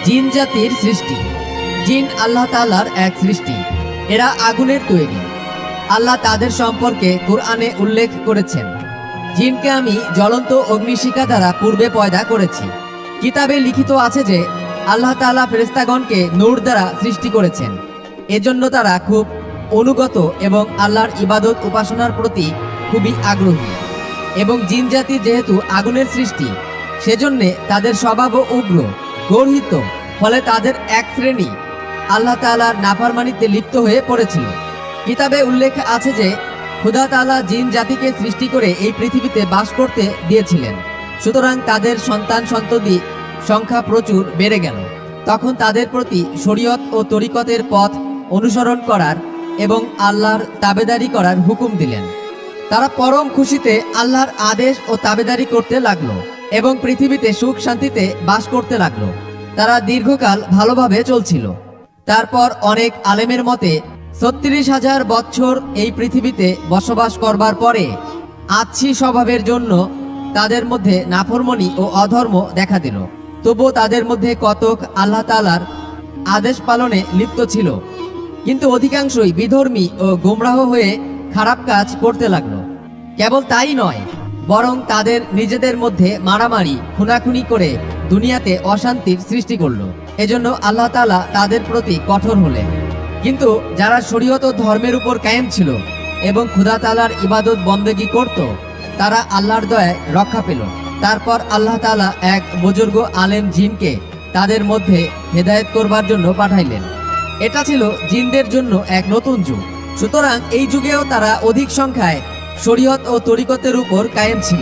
জিন জাতির সৃষ্টি। জিন আল্লাহ তাআলার এক সৃষ্টি। এরা আগুনের তৈরি। আল্লাহ তাদের সম্পর্কে কুরআনে উল্লেখ করেছেন, জিনকে আমি জ্বলন্ত অগ্নিশিখা দ্বারা পূর্বে পয়দা করেছি। কিতাবে লিখিত আছে যে আল্লাহ তাআলা ফেরেশতাগণকে নূর দ্বারা সৃষ্টি করেছেন। এজন্য তারা খুব অনুগত এবং আল্লাহর ইবাদত উপাসনার প্রতি খুবই আগ্রহী। এবং জিন জাতি যেহেতু আগুনের সৃষ্টি, সেজন্যে তাদের স্বভাবও উগ্র, গর্হিত। ফলে তাদের এক শ্রেণী আল্লাহ তাআলার নাফরমানিতে লিপ্ত হয়ে পড়েছিল। কিতাবে উল্লেখ আছে যে খোদা তাআলা জিন জাতিকে সৃষ্টি করে এই পৃথিবীতে বাস করতে দিয়েছিলেন। সুতরাং তাদের সন্তান সন্ততি সংখ্যা প্রচুর বেড়ে গেল। তখন তাদের প্রতি শরীয়ত ও তরিকতের পথ অনুসরণ করার এবং আল্লাহর তাবেদারি করার হুকুম দিলেন। তারা পরম খুশিতে আল্লাহর আদেশ ও তাবেদারি করতে লাগলো এবং পৃথিবীতে সুখ শান্তিতে বাস করতে লাগলো। তারা দীর্ঘকাল ভালোভাবে চলছিল। তারপর অনেক আলেমের মতে ৩৬,০০০ বছর এই পৃথিবীতে বসবাস করবার পরে আচ্ছি স্বভাবের জন্য তাদের মধ্যে নাফরমানি ও অধর্ম দেখা দিল। তবুও তাদের মধ্যে কতক আল্লাহ তাআলার আদেশ পালনে লিপ্ত ছিল, কিন্তু অধিকাংশই বিধর্মী ও গোমরাহ হয়ে খারাপ কাজ করতে লাগলো। কেবল তাই নয়, বরং তাদের নিজেদের মধ্যে মারামারি খুনাখুনি করে দুনিয়াতে অশান্তির সৃষ্টি করলো। এজন্য আল্লাহ তাআলা তাদের প্রতি কঠোর হলেন। কিন্তু যারা শরীয়ত ও ধর্মের উপর কায়েম ছিল এবং খোদা তাআলার ইবাদত বন্দেগী করত, তারা আল্লাহর দয়ায় রক্ষা পেল। তারপর আল্লাহ তাআলা এক বুজুর্গ আলেম জিনকে তাদের মধ্যে হেদায়েত করবার জন্য পাঠাইলেন। এটা ছিল জিনদের জন্য এক নতুন যুগ। সুতরাং এই যুগেও তারা অধিক সংখ্যায় শরীয়ত ও তরিকতের উপর কায়েম ছিল।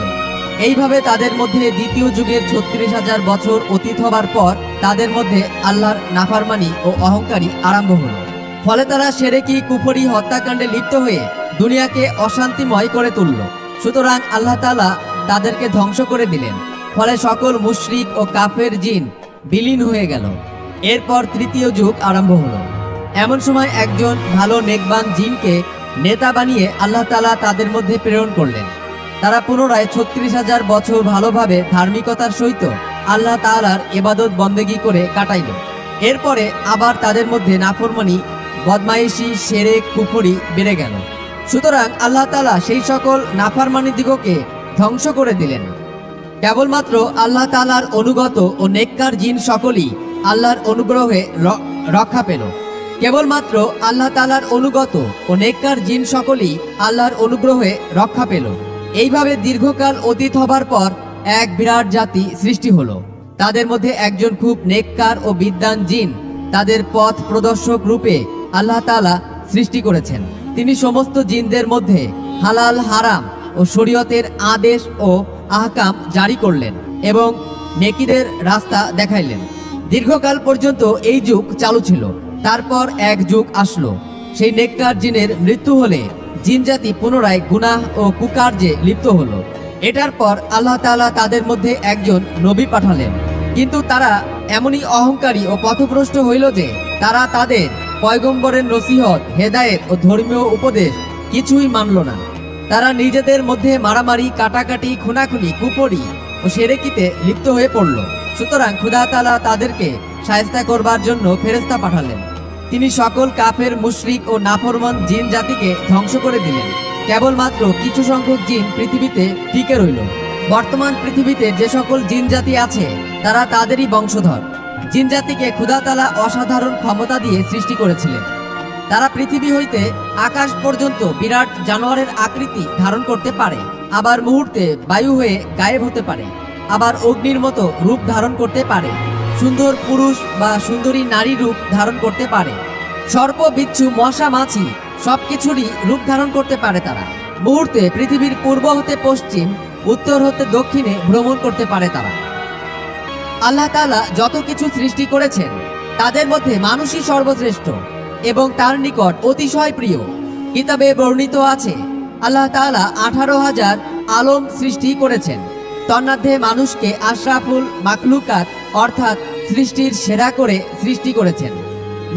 এইভাবে তাদের মধ্যে দ্বিতীয় যুগের ৩৬,০০০ বছর অতীত হবার পর তাদের মধ্যে আল্লাহর নাফরমানি ও অহংকারী আরম্ভ হলো। ফলে তারা শিরকি কুফরি হত্যাকাণ্ডে লিপ্ত হয়ে দুনিয়াকে অশান্তিময় করে তুলল। সুতরাং আল্লাহ তাআলা তাদেরকে ধ্বংস করে দিলেন। ফলে সকল মুশরিক ও কাফের জিন বিলীন হয়ে গেল। এরপর তৃতীয় যুগ আরম্ভ হলো। এমন সময় একজন ভালো নেকবান জিনকে নেতা বানিয়ে আল্লাহ তাআলা তাদের মধ্যে প্রেরণ করলেন। তারা পুনরায় ৩৬,০০০ বছর ভালোভাবে ধার্মিকতার সহিত আল্লাহ তাআলার ইবাদত বন্দেগী করে কাটাইল। এরপরে আবার তাদের মধ্যে নাফরমানি, বদমাইশি, শিরক, কুফরি বেড়ে গেল। সুতরাং আল্লাহ তাআলা সেই সকল নাফরমানিদিগকে ধ্বংস করে দিলেন। কেবলমাত্র আল্লাহ তাআলার অনুগত ও নেককার জিন সকলেই আল্লাহর অনুগ্রহে রক্ষা পেল। কেবলমাত্র আল্লাহ তাআলার অনুগত ও নেককার জিন সকলেই আল্লাহর অনুগ্রহে রক্ষা পেল। এইভাবে দীর্ঘকাল অতীত হবার পর এক বিরাট জাতি সৃষ্টি হলো। তাদের মধ্যে একজন খুব নেককার ও বিদ্বান জিন তাদের পথ প্রদর্শক রূপে আল্লাহ তাআলা সৃষ্টি করেছেন। তিনি সমস্ত জিনদের মধ্যে হালাল হারাম ও শরীয়তের আদেশ ও আহকাম জারি করলেন এবং নেকিদের রাস্তা দেখাইলেন। দীর্ঘকাল পর্যন্ত এই যুগ চালু ছিল। তারপর এক যুগ আসলো। সেই নেককার জিনের মৃত্যু হলে জিন জাতি পুনরায় গুনাহ ও কুকার্যে লিপ্ত হলো। এটার পর আল্লাহ তাআলা তাদের মধ্যে একজন নবী পাঠালেন। কিন্তু তারা এমনই অহংকারী ও পথভ্রষ্ট হইল যে তারা তাদের পয়গম্বরের নসিহত, হেদায়েত ও ধর্মীয় উপদেশ কিছুই মানল না। তারা নিজেদের মধ্যে মারামারি, কাটাকাটি, খুনাখুনি, কুফরি ও শিরকিতে লিপ্ত হয়ে পড়ল। সুতরাং খোদা তাআলা তাদেরকে শায়েস্তা করবার জন্য ফেরেশতা পাঠালেন। তিনি সকল কাফের, মুশরিক ও নাফরমান জিন জাতিকে ধ্বংস করে দিলেন। কেবলমাত্র কিছু সংখ্যক জিন পৃথিবীতে টিকে রইল। বর্তমান পৃথিবীতে যে সকল জিন জাতি আছে তারা তাদেরই বংশধর। জিন জাতিকে খোদা তাআলা অসাধারণ ক্ষমতা দিয়ে সৃষ্টি করেছিলেন। তারা পৃথিবী হইতে আকাশ পর্যন্ত বিরাট জানোয়ারের আকৃতি ধারণ করতে পারে, আবার মুহূর্তে বায়ু হয়ে গায়েব হতে পারে, আবার অগ্নির মতো রূপ ধারণ করতে পারে, সুন্দর পুরুষ বা সুন্দরী নারী রূপ ধারণ করতে পারে, সর্প, বিচ্ছু, মশা, মাছি সবকিছুরই রূপ ধারণ করতে পারে। তারা মুহূর্তে পৃথিবীর পূর্ব হতে পশ্চিম, উত্তর হতে দক্ষিণে ভ্রমণ করতে পারে। তারা আল্লাহ তাআলা যত কিছু সৃষ্টি করেছেন তাদের মধ্যে মানুষই সর্বশ্রেষ্ঠ এবং তার নিকট অতিশয় প্রিয়। কিতাবে বর্ণিত আছে আল্লাহ তাআলা 18,000 আলম সৃষ্টি করেছেন। তন্মধ্যে মানুষকে আশরাফুল মাখলুকাত অর্থাৎ সৃষ্টির সেরা করে সৃষ্টি করেছেন।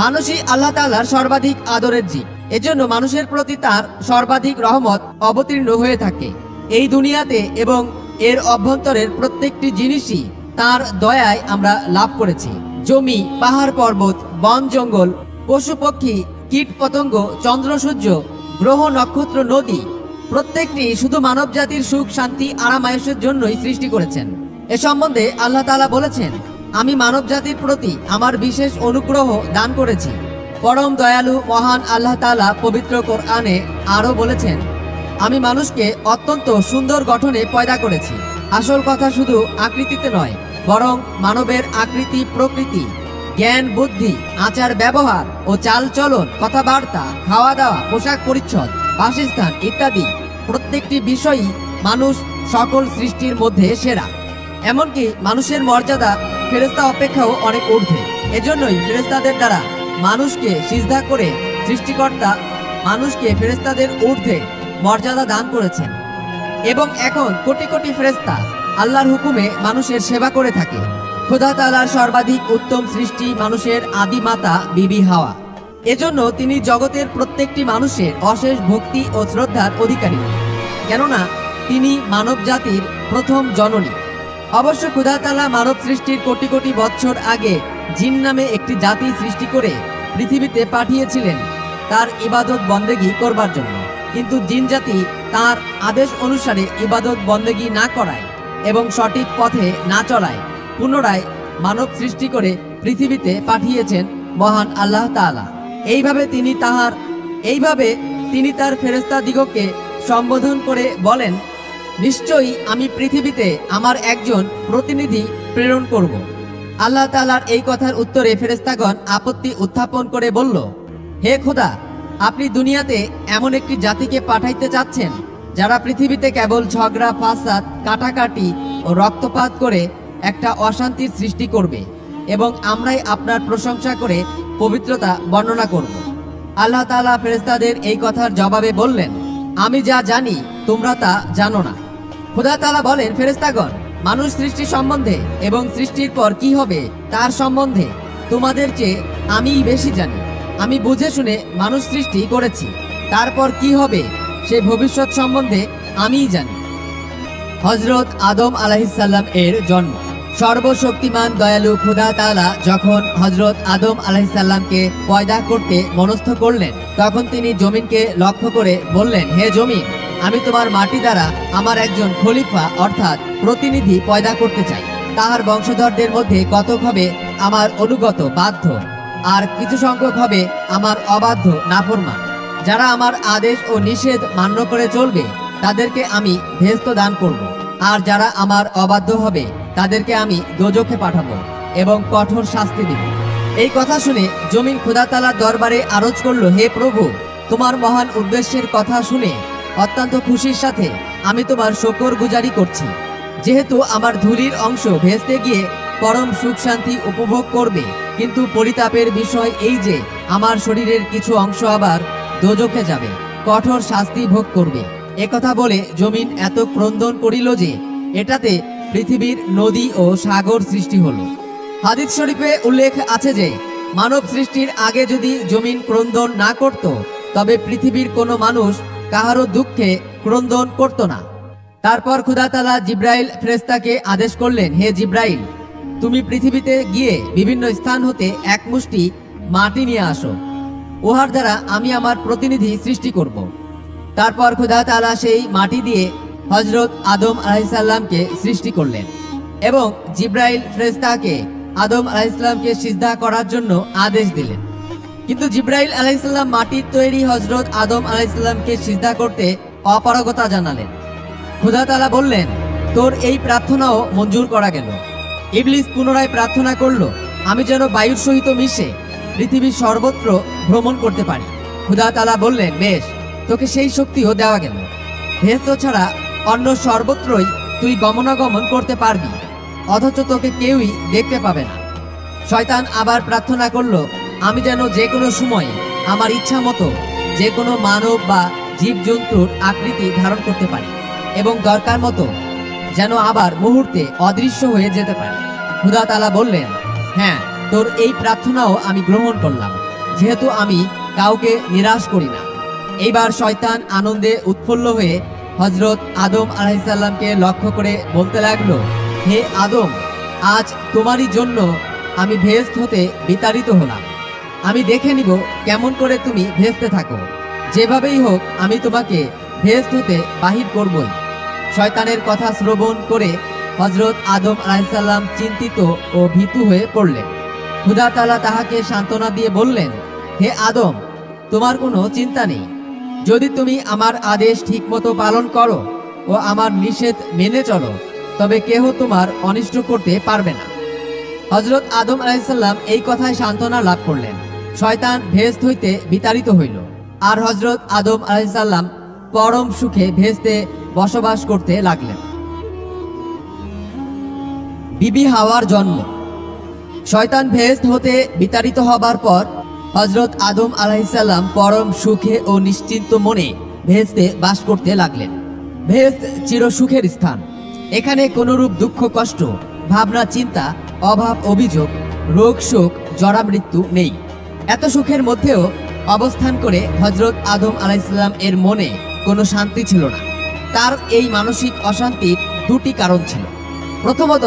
মানুষই আল্লাহ তাআলার সর্বাধিক আদরের জীব। এজন্য মানুষের প্রতি তার সর্বাধিক রহমত অবতীর্ণ হয়ে থাকে। এই দুনিয়াতে এবং এর অভ্যন্তরের প্রত্যেকটি জিনিসই তার দয়ায় আমরা লাভ করেছি। জমি, পাহাড় পর্বত, বন জঙ্গল, পশু পক্ষী, কীট পতঙ্গ, চন্দ্র সূর্য, গ্রহ নক্ষত্র, নদী প্রত্যেকটি শুধু মানব জাতির সুখ শান্তি আরামায়েশের জন্যই সৃষ্টি করেছেন। এ সম্বন্ধে আল্লাহ তাআলা বলেছেন, আমি মানব জাতির প্রতি আমার বিশেষ অনুগ্রহ দান করেছি। পরম দয়ালু মহান আল্লাহ তাআলা পবিত্র কোরআনে আরও বলেছেন, আমি মানুষকে অত্যন্ত সুন্দর গঠনে পয়দা করেছি। আসল কথা শুধু আকৃতিতে নয়, বরং মানবের আকৃতি প্রকৃতি, জ্ঞান বুদ্ধি, আচার ব্যবহার ও চাল চলন, কথাবার্তা, খাওয়া দাওয়া, পোশাক পরিচ্ছদ, বাসস্থান ইত্যাদি প্রত্যেকটি বিষয়ই মানুষ সকল সৃষ্টির মধ্যে সেরা। এমনকি মানুষের মর্যাদা ফেরেশতা অপেক্ষাও অনেক ঊর্ধ্বে। এজন্যই ফেরেশতাদের দ্বারা মানুষকে সিজদা করে সৃষ্টিকর্তা মানুষকে ফেরেশতাদের ঊর্ধ্বে মর্যাদা দান করেছেন। এবং এখন কোটি কোটি ফেরেশতা আল্লাহর হুকুমে মানুষের সেবা করে থাকে। খোদা তাআলার সর্বাধিক উত্তম সৃষ্টি মানুষের আদি মাতা বিবি হাওয়া। এজন্য তিনি জগতের প্রত্যেকটি মানুষের অশেষ ভক্তি ও শ্রদ্ধার অধিকারী, কেননা তিনি মানব জাতির প্রথম জননী। অবশ্য খোদা তাআলা মানব সৃষ্টির কোটি কোটি বছর আগে জিন নামে একটি জাতি সৃষ্টি করে পৃথিবীতে পাঠিয়েছিলেন তার ইবাদত বন্দেগী করবার জন্য। কিন্তু জিন জাতি তার আদেশ অনুসারে ইবাদত বন্দেগী না করায় এবং সঠিক পথে না চলায় পুনরায় মানব সৃষ্টি করে পৃথিবীতে পাঠিয়েছেন মহান আল্লাহ তাআলা। এইভাবে তিনি তার ফেরেশতা দিগকে সম্বোধন করে বলেন, নিশ্চয়ই আমি পৃথিবীতে আমার একজন প্রতিনিধি প্রেরণ করব। আল্লাহ তাআলার এই কথার উত্তরে ফেরেশতাগণ আপত্তি উত্থাপন করে বলল, হে খোদা, আপনি দুনিয়াতে এমন একটি জাতিকে পাঠাইতে চাচ্ছেন যারা পৃথিবীতে কেবল ঝগড়া ফাসাদ কাটাকাটি ও রক্তপাত করে একটা অশান্তির সৃষ্টি করবে, এবং আমরাই আপনার প্রশংসা করে পবিত্রতা বর্ণনা করব। আল্লাহ তাআলা ফেরেশতাদের এই কথার জবাবে বললেন, আমি যা জানি তোমরা তা জানো না। খোদা তাআলা বলেন, ফেরেশতাগণ, মানুষ সৃষ্টি সম্বন্ধে এবং সৃষ্টির পর কি হবে তার সম্বন্ধে তোমাদের চেয়ে আমিই বেশি জানি। আমি বুঝে শুনে মানুষ সৃষ্টি করেছি, তারপর কি হবে সে ভবিষ্যৎ সম্বন্ধে আমিই জানি। হযরত আদম আলাইহিসসালাম এর জন্ম। সর্বশক্তিমান দয়ালু খোদা তাআলা যখন হযরত আদম আলাইহিসসালামকে পয়দা করতে মনস্থ করলেন, তখন তিনি জমিনকে লক্ষ্য করে বললেন, হে জমিন, আমি তোমার মাটি দ্বারা আমার একজন খলিফা অর্থাৎ প্রতিনিধি পয়দা করতে চাই। তাহার বংশধরদের মধ্যে কতক হবে আমার অনুগত বাধ্য, আর কিছু সংখ্যক হবে আমার অবাধ্য নাফরমান। যারা আমার আদেশ ও নিষেধ মান্য করে চলবে তাদেরকে আমি ভেস্ত দান করব, আর যারা আমার অবাধ্য হবে তাদেরকে আমি দোজখে পাঠাবো এবং কঠোর শাস্তি দিব। এই কথা শুনে জমিন খোদা তাআলার দরবারে আরজ করল, হে প্রভু, তোমার মহান উদ্দেশ্যের কথা শুনে অত্যন্ত খুশির সাথে আমি তোমার শুকর গুজারি করছি। যেহেতু আমার ধূলির অংশ ভেস্তে গিয়ে পরম সুখ শান্তি উপভোগ করবে, কিন্তু পরিতাপের বিষয় এই যে আমার শরীরের কিছু অংশ আবার দোজখে যাবে, কঠোর শাস্তি ভোগ করবে। একথা বলে জমিন এত ক্রন্দন করিল যে এটাতে পৃথিবীর নদী ও সাগর সৃষ্টি হলো। হাদিস শরীফে উল্লেখ আছে যে মানব সৃষ্টির আগে যদি জমিন ক্রন্দন না করত, তবে পৃথিবীর কোনো মানুষ কাহারও দুঃখে ক্রন্দন করত না। তারপর খোদা তাআলা জিব্রাইল ফেরেশতাকে আদেশ করলেন, হে জিব্রাইল, তুমি পৃথিবীতে গিয়ে বিভিন্ন স্থান হতে এক মুষ্টি মাটি নিয়ে আসো, উহার দ্বারা আমি আমার প্রতিনিধি সৃষ্টি করব। তারপর খোদা তাআলা সেই মাটি দিয়ে হযরত আদম আলাইহিসসালামকে সৃষ্টি করলেন এবং জিব্রাইল ফেরেশতাকে আদম আলাইহিসসালামকে সিজদা করার জন্য আদেশ দিলেন। কিন্তু জিব্রাইল আলাইহিসসালাম মাটির তৈরি হযরত আদম আলাইহিসসালামকে সিজদা করতে অপারগতা জানালেন। খোদা তাআলা বললেন, তোর এই প্রার্থনাও মঞ্জুর করা গেল। ইবলিস পুনরায় প্রার্থনা করল, আমি যেন বায়ুর সহিত মিশে পৃথিবীর সর্বত্র ভ্রমণ করতে পারি। খোদা তাআলা বললেন, বেশ, তোকে সেই শক্তিও দেওয়া গেল। ভেস্ত ছাড়া অন্য সর্বত্রই তুই গমনাগমন করতে পারবি, অথচ তোকে কেউই দেখতে পাবে না। শয়তান আবার প্রার্থনা করল, আমি যেন যে কোনো সময়ে আমার ইচ্ছা মতো যে কোনো মানব বা জীবজন্তুর আকৃতি ধারণ করতে পারি এবং দরকার মতো যেন আবার মুহূর্তে অদৃশ্য হয়ে যেতে পারি। খোদা তাআলা বললেন, হ্যাঁ, তোর এই প্রার্থনাও আমি গ্রহণ করলাম, যেহেতু আমি কাউকে নিরাশ করি না। এইবার শয়তান আনন্দে উৎফুল্ল হয়ে হযরত আদম আলাইহিসসালামকে লক্ষ্য করে বলতে লাগলো, হে আদম, আজ তোমারই জন্য আমি ভেস্ট হতে বিতাড়িত হলাম। আমি দেখে নিব কেমন করে তুমি ভেস্তে থাকো। যেভাবেই হোক আমি তোমাকে ভেস্ট হতে বাহির করবই। শয়তানের কথা শ্রবণ করে হযরত আদম আলাইহিসসালাম চিন্তিত ও ভীতু হয়ে পড়লেন। খোদা তাআলা তাহাকে সান্ত্বনা দিয়ে বললেন, হে আদম, তোমার কোনো চিন্তা নেই। যদি তুমি আমার আদেশ ঠিকমতো পালন করো ও আমার নিষেধ মেনে চলো, তবে কেহ তোমার অনিষ্ট করতে পারবে না। হযরত আদম আলাইহিসসালাম এই কথায় সান্ত্বনা লাভ করলেন। শয়তান ভেস্ট হইতে বিতাড়িত হইল, আর হযরত আদম আলাইহিসসালাম পরম সুখে ভেস্তে বসবাস করতে লাগলেন। বিবি হাওয়ার জন্ম। শয়তান ভেস্ট হতে বিতাড়িত হবার পর হযরত আদম আলাইহিসসালাম পরম সুখে ও নিশ্চিন্ত মনে ভেস্তে বাস করতে লাগলেন। ভেস্ট চির সুখের স্থান। এখানে কোনরূপ দুঃখ কষ্ট, ভাবনা চিন্তা, অভাব অভিযোগ, রোগ শোক, জরা মৃত্যু নেই। এত সুখের মধ্যেও অবস্থান করে হযরত আদম আলাইহিসসালাম এর মনে কোনো শান্তি ছিল না। তার এই মানসিক অশান্তির দুটি কারণ ছিল। প্রথমত,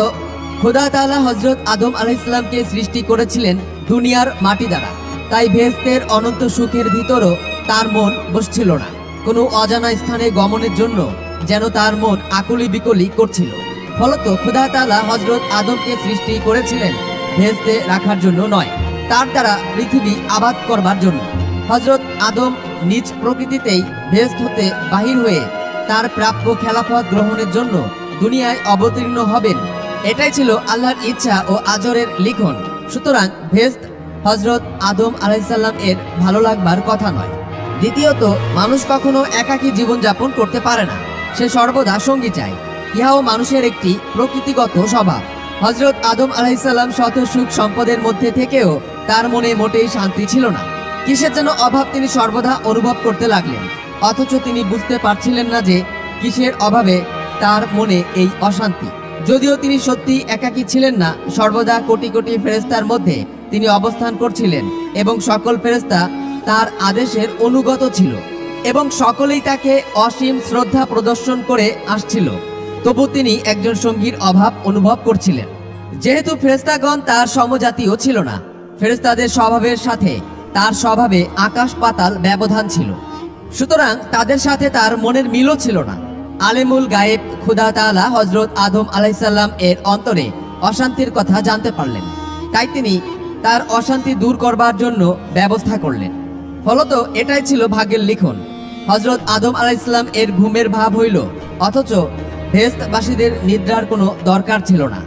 খোদা তাআলা হযরত আদম আলাইহিসসালামকে সৃষ্টি করেছিলেন দুনিয়ার মাটি দ্বারা, তাই ভেস্তের অনন্ত সুখের ভিতরও তার মন বসছিল না। কোনো অজানা স্থানে গমনের জন্য যেন তার মন আকুলি বিকলি করছিল। ফলত খোদা তাআলা হযরত আদমকে সৃষ্টি করেছিলেন ভেস্তে রাখার জন্য নয়, তার দ্বারা পৃথিবী আবাদ করবার জন্য। হযরত আদম নিজ প্রকৃতিতেই ভেস্ট হতে বাহির হয়ে তার প্রাপ্য খেলাফত গ্রহণের জন্য দুনিয়ায় অবতীর্ণ হবেন, এটাই ছিল আল্লাহর ইচ্ছা ও আজরের লিখন। সুতরাং ভেস্ট হযরত আদম আলাইহিসসালাম এর ভালো লাগবার কথা নয়। দ্বিতীয়ত, মানুষ কখনো একাকী জীবনযাপন করতে পারে না, সে সর্বদা সঙ্গী চায়। ইহাও মানুষের একটি প্রকৃতিগত স্বভাব। হযরত আদম আলাইহিসসালাম শত সুখ সম্পদের মধ্যে থেকেও তার মনে মোটেই শান্তি ছিল না। কিসের যেন অভাব তিনি সর্বদা অনুভব করতে লাগলেন, অথচ তিনি বুঝতে পারছিলেন না যে কিসের অভাবে তার মনে এই অশান্তি। যদিও তিনি সত্যি একাকী ছিলেন না, সর্বদা কোটি কোটি ফেরেশতার মধ্যে তিনি অবস্থান করছিলেন এবং সকল ফেরেশতা তার আদেশের অনুগত ছিল এবং সকলেই তাকে অসীম শ্রদ্ধা প্রদর্শন করে আসছিল। তবু তিনি একজন সঙ্গীর অভাব অনুভব করছিলেন। যেহেতু ফেরেশতাগণ তার সমজাতীয় ছিল না, ফেরেশতাদের স্বভাবের সাথে তার স্বভাবে আকাশ পাতাল ব্যবধান ছিল, সুতরাং তাদের সাথে তার মনের মিলও ছিল না। আলেমুল গায়েব খোদা তাআলা হযরত আদম আলাইহিসসালাম এর অন্তরে অশান্তির কথা জানতে পারলেন, তাই তিনি তার অশান্তি দূর করবার জন্য ব্যবস্থা করলেন। ফলত এটাই ছিল ভাগ্যের লিখন। হযরত আদম আলাইহিসসালাম এর ঘুমের ভাব হইল, অথচ ভেস্টবাসীদের নিদ্রার কোনো দরকার ছিল না।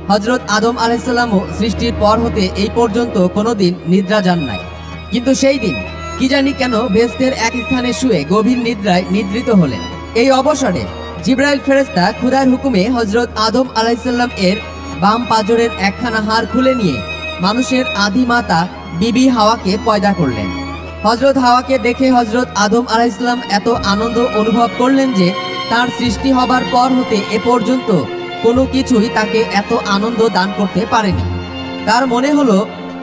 হযরত আদম আলাইহিসসালামও সৃষ্টির পর হতে এই পর্যন্ত কোনোদিন নিদ্রা যান নাই। কিন্তু সেই দিন কি জানি কেন ভেস্তের এক স্থানে শুয়ে গভীর নিদ্রায় নিদ্রিত হলেন। এই অবসরে জিবরাইল ফেরেশতা খোদার হুকুমে হযরত আদম আলাইহিসসালাম এর বাম পাজরের একখানা হাড় খুলে নিয়ে মানুষের আদি মাতা বিবি হাওয়াকে পয়দা করলেন। হযরত হাওয়াকে দেখে হযরত আদম আলাইহিসসালাম এত আনন্দ অনুভব করলেন যে তার সৃষ্টি হবার পর হতে এ পর্যন্ত কোনো কিছুই তাকে এত আনন্দ দান করতে পারেনি। তার মনে হলো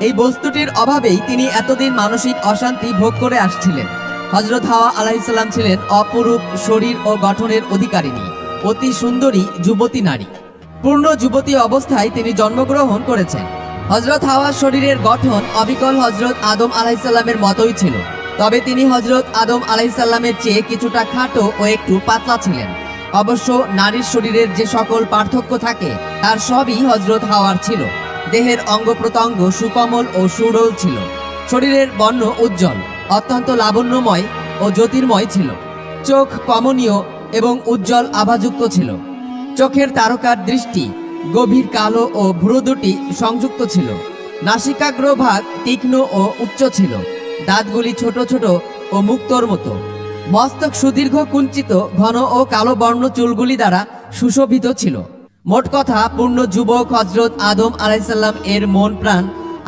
এই বস্তুটির অভাবেই তিনি এতদিন মানসিক অশান্তি ভোগ করে আসছিলেন। হযরত হাওয়া আলাইহিসসালাম ছিলেন অপরূপ শরীর ও গঠনের অধিকারিণী, অতি সুন্দরী যুবতী নারী। পূর্ণ যুবতী অবস্থায় তিনি জন্মগ্রহণ করেছেন। হযরত হাওয়ার শরীরের গঠন অবিকল হযরত আদম আলাইহিসসালামের মতোই ছিল, তবে তিনি হযরত আদম আলাইহিসসালামের চেয়ে কিছুটা খাটো ও একটু পাতলা ছিলেন। অবশ্য নারীর শরীরের যে সকল পার্থক্য থাকে তার সবই হযরত হাওয়ার ছিল। দেহের অঙ্গ প্রত্যঙ্গ সুকোমল ও সুডৌল ছিল। শরীরের বর্ণ উজ্জ্বল, অত্যন্ত লাবণ্যময় ও জ্যোতির্ময় ছিল। চোখ কমনীয় এবং উজ্জ্বল আভাযুক্ত ছিল। চোখের তারকার দৃষ্টি গভীর কালো ও ভ্রু দুটি সংযুক্ত ছিল। নাসিকাগ্রভাগ তীক্ষ্ণ ও উচ্চ ছিল। দাঁতগুলি ছোট ছোট ও মুক্তোর মতো। মস্তক সুদীর্ঘ কুঞ্চিত, ঘন ও কালো বর্ণ চুলগুলি দ্বারা সুশোভিত ছিল। মোট কথা, পূর্ণ যুবক হযরত আদম আলাইহিসসালাম এর মন প্রাণ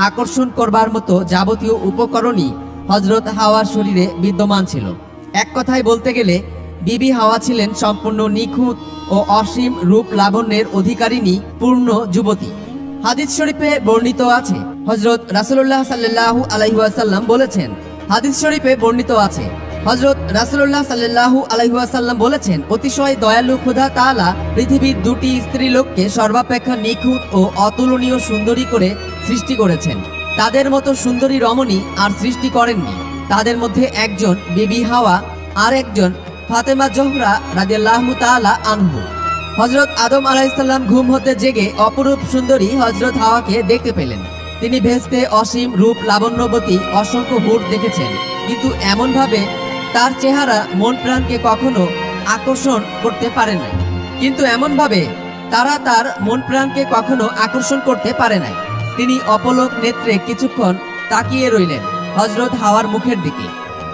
আকর্ষণ করবার মতো যাবতীয় উপকরণই হযরত হাওয়ার শরীরে বিদ্যমান ছিল। এক কথায় বলতে গেলে বিবি হাওয়া ছিলেন সম্পূর্ণ নিখুঁত ও অসীম রূপ লাবণ্যের অধিকারিণী পূর্ণ যুবতী। হাদিস শরীফে বর্ণিত আছে, হযরত রাসূলুল্লাহ সাল্লাল্লাহু আলাইহি ওয়াসাল্লাম বলেছেন, হাদিস শরীফে বর্ণিত আছে হযরত রাসূলুল্লাহ সাল্লাল্লাহু আলাইহি ওয়াসাল্লাম বলেছেন, অতিশয় দয়ালু খোদা তাআলা পৃথিবীর দুটি স্ত্রীলোককে সর্বাপেক্ষা নিখুঁত ও অতুলনীয় সুন্দরী করে সৃষ্টি করেছেন। তাদের মতো সুন্দরী রমণী আর সৃষ্টি করেননি। তাদের মধ্যে একজন বিবি হাওয়া আর একজন ফাতেমা জোহরা রাদিয়াল্লাহু তাআলা আনহু। হযরত আদম আলাইহিসসালাম ঘুম হতে জেগে অপরূপ সুন্দরী হযরত হাওয়াকে দেখতে পেলেন। তিনি ভেস্তে অসীম রূপ লাবণ্যবতী অসংখ্য হুর দেখেছেন, কিন্তু এমনভাবে তার চেহারা মন প্রাণকে কখনো আকর্ষণ করতে পারে নাই। তিনি অপলক নেত্রে কিছুক্ষণ তাকিয়ে রইলেন হযরত হাওয়ার মুখের দিকে।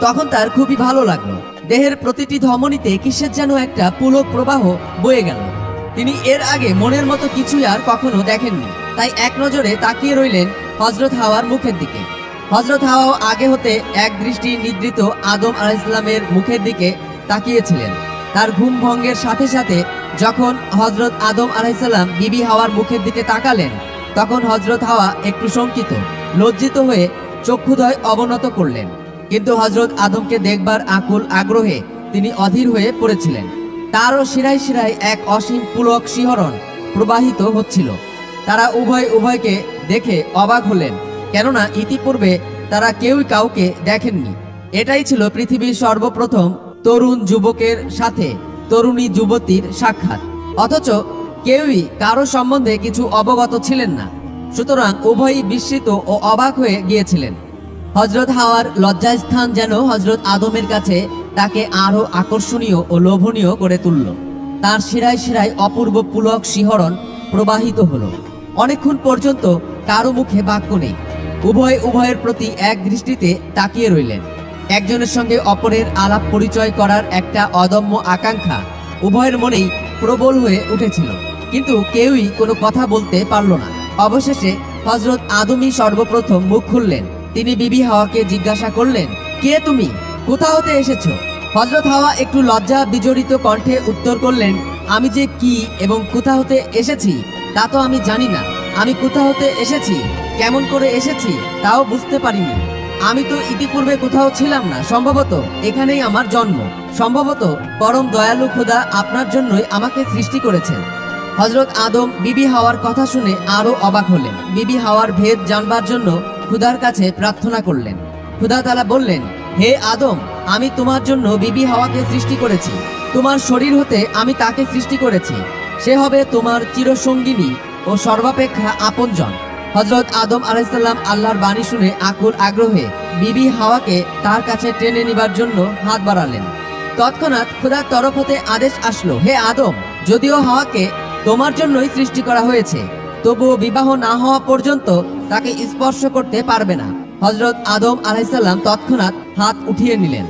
তখন তার খুবই ভালো লাগলো। দেহের প্রতিটি ধমনীতে কিসের যেন একটা পুলক প্রবাহ বয়ে গেল। তিনি এর আগে মনের মতো কিছুই আর কখনো দেখেননি, তাই এক নজরে তাকিয়ে রইলেন হযরত হাওয়ার মুখের দিকে। হযরত হাওয়া আগে হতে এক দৃষ্টি নিদ্রিত আদম আলাইহিসসালামের মুখের দিকে তাকিয়েছিলেন। তার ঘুম ভঙ্গের সাথে সাথে যখন হযরত আদম আলাইহিসসালাম বিবি হাওয়ার মুখের দিকে তাকালেন, তখন হযরত হাওয়া একটু শঙ্কিত, লজ্জিত হয়ে চক্ষুদ্বয় অবনত করলেন। কিন্তু হযরত আদমকে দেখবার আকুল আগ্রহে তিনি অধীর হয়ে পড়েছিলেন। তারও শিরায় শিরায় এক অসীম পুলক শিহরণ প্রবাহিত হচ্ছিল। তারা উভয়কে দেখে অবাক হলেন, কেননা ইতিপূর্বে তারা কেউই কাউকে দেখেননি। এটাই ছিল পৃথিবীর সর্বপ্রথম তরুণ যুবকের সাথে তরুণী যুবতীর সাক্ষাৎ, অথচ কেউই কারো সম্বন্ধে কিছু অবগত ছিলেন না। সুতরাং উভয়ই বিস্মিত ও অবাক হয়ে গিয়েছিলেন। হযরত হাওয়ার লজ্জাস্থান যেন হযরত আদমের কাছে তাকে আরো আকর্ষণীয় ও লোভনীয় করে তুলল। তার শিরায় শিরায় অপূর্ব পুলক শিহরণ প্রবাহিত হলো। অনেকক্ষণ পর্যন্ত কারো মুখে বাক্য নেই। উভয়ের প্রতি এক দৃষ্টিতে তাকিয়ে রইলেন। একজনের সঙ্গে অপরের আলাপ পরিচয় করার একটা অদম্য আকাঙ্ক্ষা উভয়ের মনেই প্রবল হয়ে উঠেছিল, কিন্তু কেউই কোনো কথা বলতে পারল না। অবশেষে হযরত আদমই সর্বপ্রথম মুখ খুললেন। তিনি বিবি হাওয়াকে জিজ্ঞাসা করলেন, কে তুমি? কোথা হতে এসেছো? হযরত হাওয়া একটু লজ্জা বিজড়িত কণ্ঠে উত্তর করলেন, আমি যে কি এবং কোথা হতে এসেছি তা তো আমি জানি না। আমি কোথা হতে এসেছি, কেমন করে এসেছি তাও বুঝতে পারিনি। আমি তো ইতিপূর্বে কোথাও ছিলাম না, সম্ভবত এখানেই আমার জন্ম। সম্ভবত পরম দয়ালু খোদা আপনার জন্যই আমাকে সৃষ্টি করেছেন। হযরত আদম বিবি হাওয়ার কথা শুনে আরো অবাক হলেন। বিবি হাওয়ার ভেদ জানবার জন্য খোদার কাছে প্রার্থনা করলেন। খোদা তাআলা বললেন, হে আদম, আমি তোমার জন্য বিবি হাওয়াকে সৃষ্টি করেছি। তোমার শরীর হতে আমি তাকে সৃষ্টি করেছি। সে হবে তোমার চিরসঙ্গিনী ও সর্বাপেক্ষা আপনজন। হযরত আদম আলাইহিসসালাম আল্লাহর বাণী শুনে আকুল আগ্রহে বিবি হাওয়াকে তার কাছে টেনে নিবার জন্য হাত বাড়ালেন। তৎক্ষণাৎ খোদার তরফ হতে আদেশ আসলো, হে আদম, যদিও হাওয়াকে তোমার জন্যই সৃষ্টি করা হয়েছে, তবুও বিবাহ না হওয়া পর্যন্ত তাকে স্পর্শ করতে পারবে না। হযরত আদম আলাইহিসসালাম তৎক্ষণাৎ হাত উঠিয়ে নিলেন।